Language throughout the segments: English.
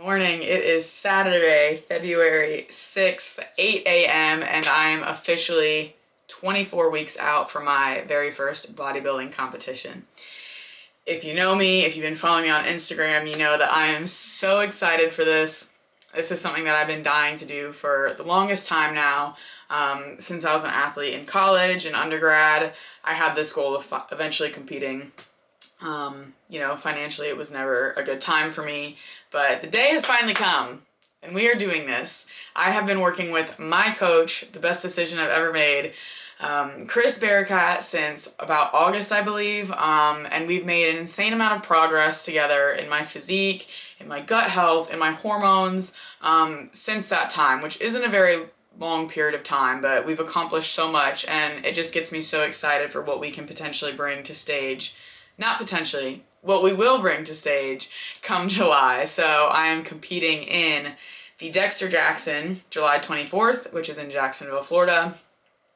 Morning. It is Saturday, February 6th, 8 a.m., and I am officially 24 weeks out from my very first bodybuilding competition. If you know me, if you've been following me on Instagram, you know that I am so excited for this. This is something that I've been dying to do for the longest time now. Since I was an athlete in college and undergrad, I had this goal of eventually competing. Financially it was never a good time for me, but the day has finally come and we are doing this. I have been working with my coach, the best decision I've ever made, Chris Bearcat, since about August, I believe, and we've made an insane amount of progress together in my physique, in my gut health, in my hormones, since that time, which isn't a very long period of time, but we've accomplished so much, and it just gets me so excited for what we can potentially bring to stage. Not potentially, what we will bring to stage come July. So I am competing in the Dexter Jackson, July 24th, which is in Jacksonville, Florida.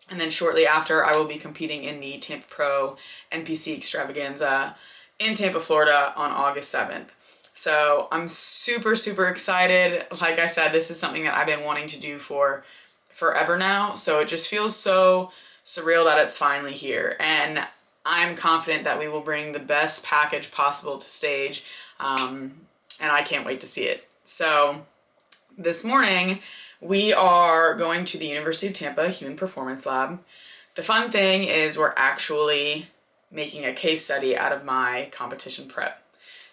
And then shortly after, I will be competing in the Tampa Pro NPC Extravaganza in Tampa, Florida on August 7th. So I'm super, super excited. Like I said, this is something that I've been wanting to do for forever now. So it just feels so surreal that it's finally here. And I'm confident that we will bring the best package possible to stage, and I can't wait to see it. So this morning, we are going to the University of Tampa Human Performance Lab. The fun thing is we're actually making a case study out of my competition prep.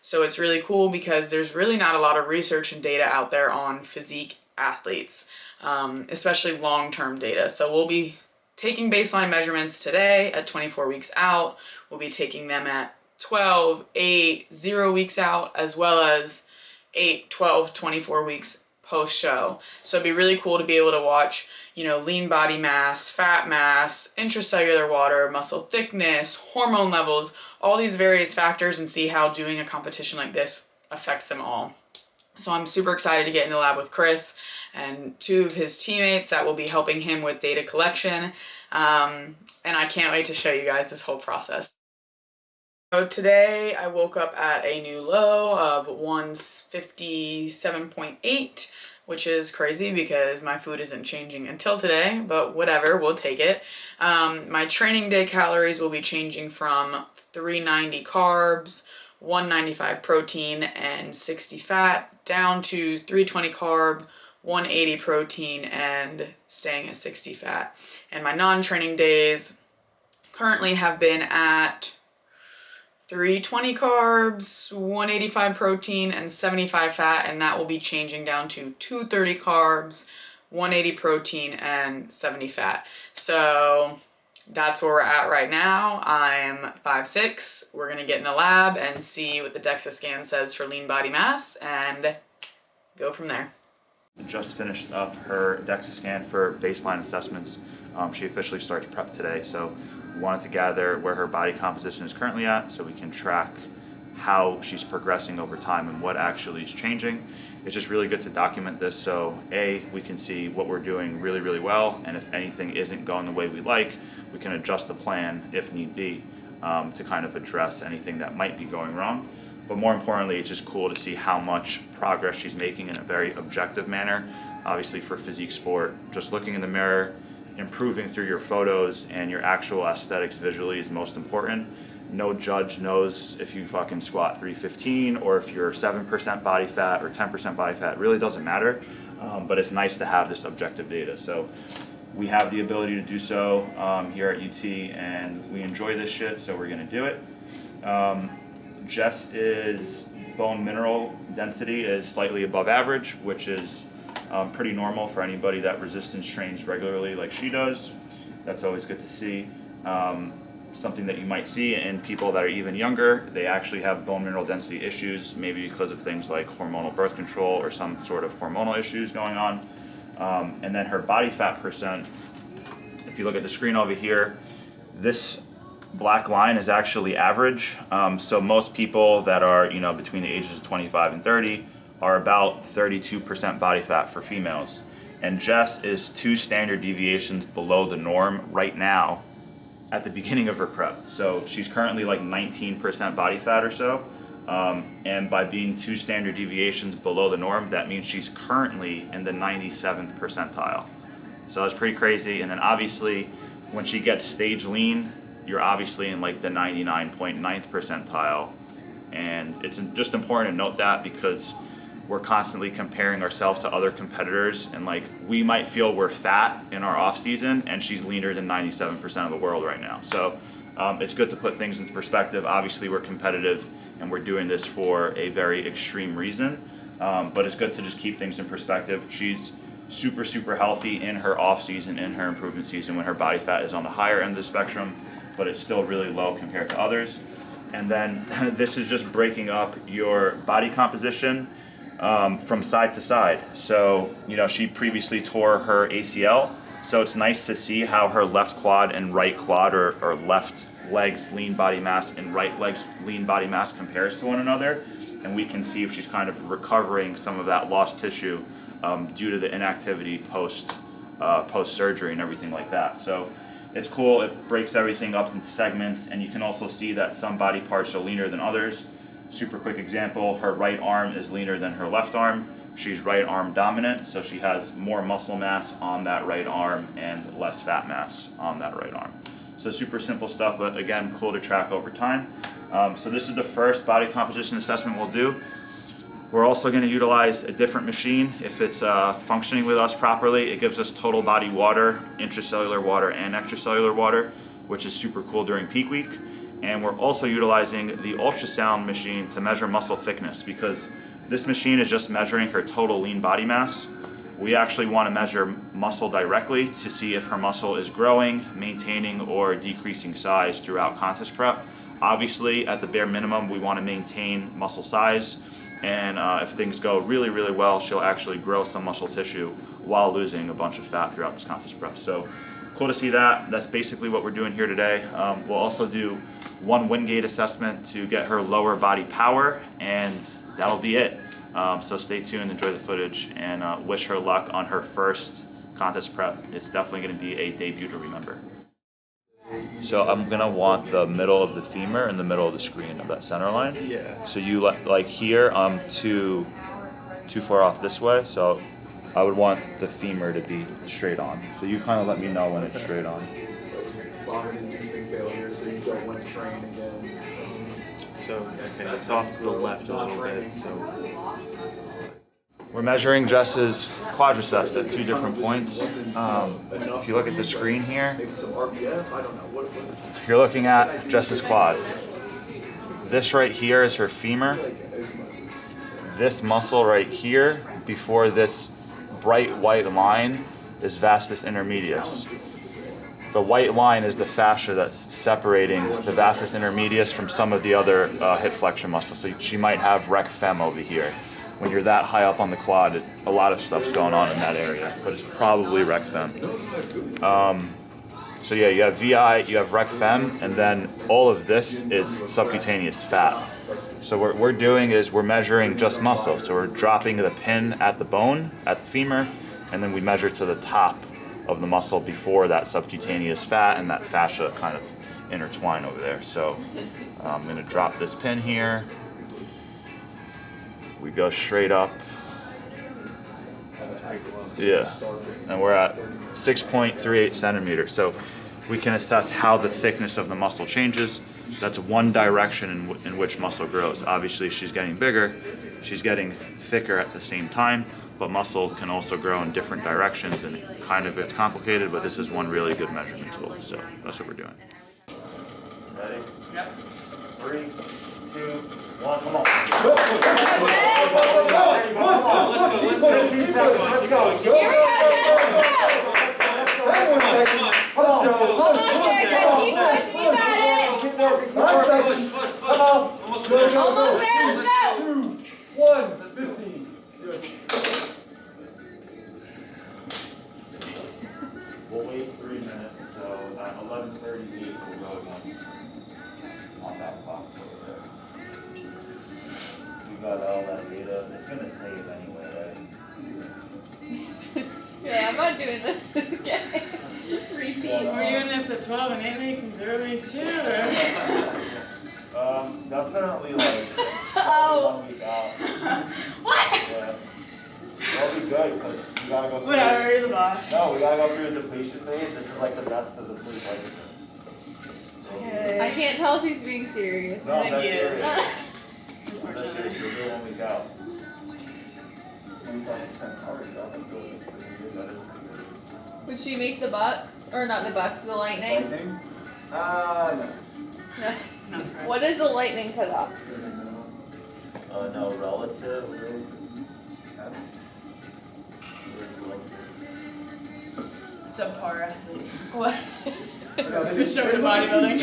So it's really cool because there's really not a lot of research and data out there on physique athletes, especially long-term data. So we'll be taking baseline measurements today at 24 weeks out. We'll be taking them at 12, 8, 0 weeks out, as well as 8, 12, 24 weeks post-show. So it'd be really cool to be able to watch, lean body mass, fat mass, intracellular water, muscle thickness, hormone levels, all these various factors, and see how doing a competition like this affects them all. So I'm super excited to get in the lab with Chris and two of his teammates that will be helping him with data collection. And I can't wait to show you guys this whole process. So today I woke up at a new low of 157.8, which is crazy because my food isn't changing until today, but whatever, we'll take it. My training day calories will be changing from 390 carbs, 195 protein, and 60 fat, down to 320 carb, 180 protein, and staying at 60 fat. And my non-training days currently have been at 320 carbs, 185 protein, and 75 fat, and that will be changing down to 230 carbs, 180 protein, and 70 fat. So that's where we're at right now. I'm 5'6". We're gonna get in the lab and see what the Dexa Scan says for lean body mass and go from there. Just finished up her Dexa Scan for baseline assessments. She officially starts prep today, so we wanted to gather where her body composition is currently at so we can track how she's progressing over time and what actually is changing. It's just really good to document this so we can see what we're doing really, really well, and if anything isn't going the way we like, we can adjust the plan if need be to kind of address anything that might be going wrong. But more importantly, it's just cool to see how much progress she's making in a very objective manner. Obviously for physique sport, just looking in the mirror, improving through your photos and your actual aesthetics visually is most important. No judge knows if you fucking squat 315 or if you're 7% body fat or 10% body fat. It really doesn't matter, but it's nice to have this objective data. So we have the ability to do so here at UT, and we enjoy this shit, so we're gonna do it. Jess is bone mineral density is slightly above average, which is pretty normal for anybody that resistance trains regularly like she does. That's always good to see. Something that you might see in people that are even younger, they actually have bone mineral density issues, maybe because of things like hormonal birth control or some sort of hormonal issues going on. And then her body fat percent, if you look at the screen over here, this black line is actually average. So most people that are between the ages of 25 and 30 are about 32% body fat for females. And Jess is 2 standard deviations below the norm right now at the beginning of her prep. So she's currently like 19% body fat or so, And by being 2 standard deviations below the norm, that means she's currently in the 97th percentile. So that's pretty crazy. And then obviously, when she gets stage lean, you're obviously in like the 99.9th percentile. And it's just important to note that because we're constantly comparing ourselves to other competitors, and like we might feel we're fat in our off season, and she's leaner than 97% of the world right now. So it's good to put things into perspective. Obviously, we're competitive, and we're doing this for a very extreme reason. But it's good to just keep things in perspective. She's super healthy in her off season, in her improvement season, when her body fat is on the higher end of the spectrum, but it's still really low compared to others. And then this is just breaking up your body composition from side to side. So, you know, she previously tore her ACL, so it's nice to see how her left quad and right quad, or left leg's lean body mass and right leg's lean body mass compares to one another. And we can see if she's kind of recovering some of that lost tissue due to the inactivity post surgery and everything like that. So it's cool. It breaks everything up into segments, and you can also see that some body parts are leaner than others. Super quick example, her right arm is leaner than her left arm. She's right arm dominant, so she has more muscle mass on that right arm and less fat mass on that right arm. So super simple stuff, but again, cool to track over time. So this is the first body composition assessment we'll do. We're also going to utilize a different machine. If it's functioning with us properly, it gives us total body water, intracellular water, and extracellular water, which is super cool during peak week. And we're also utilizing the ultrasound machine to measure muscle thickness, because this machine is just measuring her total lean body mass. We actually want to measure muscle directly to see if her muscle is growing, maintaining, or decreasing size throughout contest prep. Obviously, at the bare minimum, we want to maintain muscle size. And if things go really well, she'll actually grow some muscle tissue while losing a bunch of fat throughout this contest prep. So cool to see that. That's basically what we're doing here today. We'll also do one Wingate assessment to get her lower body power, and that'll be it. So stay tuned, enjoy the footage, and wish her luck on her first contest prep. It's definitely going to be a debut to remember. So I'm gonna want the middle of the femur and the middle of the screen of that center line. Yeah. So you like here, I'm too far off this way, so I would want the femur to be straight on. So you kind of let me know when it's straight on. Bone-inducing failure, so you don't want to train again. So, okay, it's off to the left a little bit, so. We're measuring Jess's quadriceps at 2 different points. If you look at the screen here, Maybe some RPF, I don't know. What you're looking at Jess's quad. This right here is her femur. This muscle right here, before this bright white line, is vastus intermedius. The white line is the fascia that's separating the vastus intermedius from some of the other hip flexion muscles. So she might have rec fem over here. When you're that high up on the quad, a lot of stuff's going on in that area, but it's probably rec fem. So yeah, you have VI, you have rec fem, and then all of this is subcutaneous fat. So what we're doing is we're measuring just muscle. So we're dropping the pin at the bone, at the femur, and then we measure to the top of the muscle before that subcutaneous fat and that fascia kind of intertwine over there. So I'm gonna drop this pin here. We go straight up. Yeah, and we're at 6.38 centimeters. So we can assess how the thickness of the muscle changes. That's one direction in which muscle grows. Obviously, she's getting bigger, she's getting thicker at the same time, but muscle can also grow in different directions, and it's complicated, but this is one really good measurement tool. So that's what we're doing. Ready? Yep. 3, 2, 1, come on. Let's go. Here we go, almost there, guys. Keep pushing, you got it. Almost there, let's go. 2, 1, 15. We'll wait 3 minutes, so at 11:38 we'll go again on that clock over there. We got all that data. It's gonna save anyway, right? Yeah, I'm not doing this again. Repeat. We're doing this at 12 and 8 weeks and 0 weeks too. Or? Definitely like Oh. 1 week out. What? Yeah. That'll be good because we gotta go through. Whatever, you're the boss. No, we gotta go through the depletion phase. This is like the best of the deplete life. Okay. I can't tell if he's being serious. No, think that's he is. serious. That's Unfortunately. serious. You'll do 1 week out. 25% coverage. That's good. That's pretty good. That is pretty good. Would she make the Bucks? Or not the Bucks, the Lightning? Lightning? No. No. Not surprised. What is the Lightning cutoff? No, relative. Subpar athlete. What? Switched over to bodybuilding.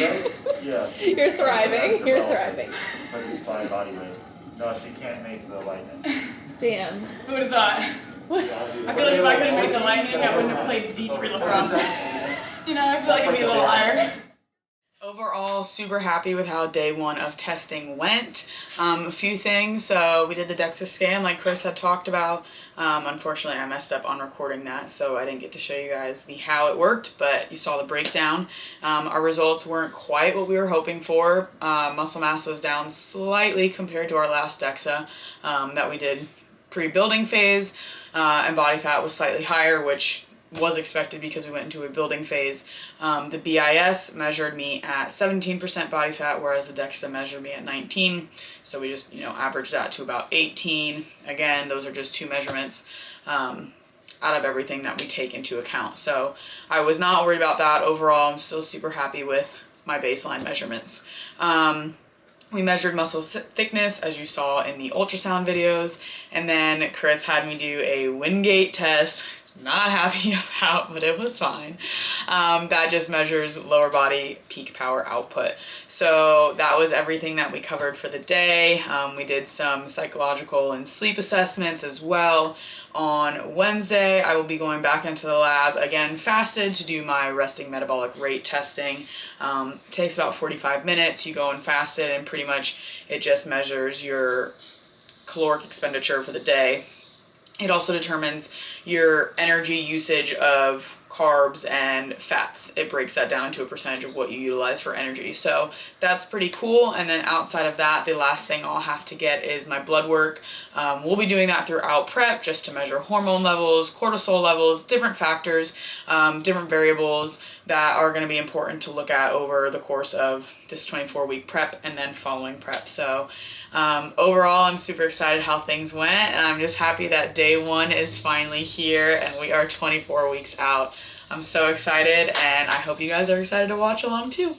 Yeah. You're thriving. You're thriving. But it's by body weight. No, she can't make the lightning. Damn. Who would have thought? I feel like if I could have made the Lightning, I wouldn't have played D3 lacrosse. You know, I feel like I'd be a little higher. Overall, super happy with how day one of testing went. A few things. So we did the Dexa scan like Chris had talked about. Unfortunately, I messed up on recording that, so I didn't get to show you guys how it worked, but you saw the breakdown. Our results weren't quite what we were hoping for. Muscle mass was down slightly compared to our last Dexa that we did pre-building phase, and body fat was slightly higher, which was expected because we went into a building phase. The BIS measured me at 17% body fat, whereas the DEXA measured me at 19. So we just, averaged that to about 18. Again, those are just two measurements out of everything that we take into account. So I was not worried about that. Overall, I'm still super happy with my baseline measurements. We measured muscle thickness, as you saw in the ultrasound videos, and then Chris had me do a Wingate test. Not happy about, but it was fine. That just measures lower body peak power output. So that was everything that we covered for the day. We did some psychological and sleep assessments as well. On Wednesday, I will be going back into the lab again fasted to do my resting metabolic rate testing. It takes about 45 minutes. You go in fasted and pretty much it just measures your caloric expenditure for the day. It also determines your energy usage of carbs and fats. It breaks that down into a percentage of what you utilize for energy. So that's pretty cool. And then outside of that, the last thing I'll have to get is my blood work. We'll be doing that throughout prep just to measure hormone levels, cortisol levels, different factors, different variables that are going to be important to look at over the course of this 24-week prep and then following prep. So overall, I'm super excited how things went, and I'm just happy that day one is finally here and we are 24 weeks out. I'm so excited, and I hope you guys are excited to watch along too.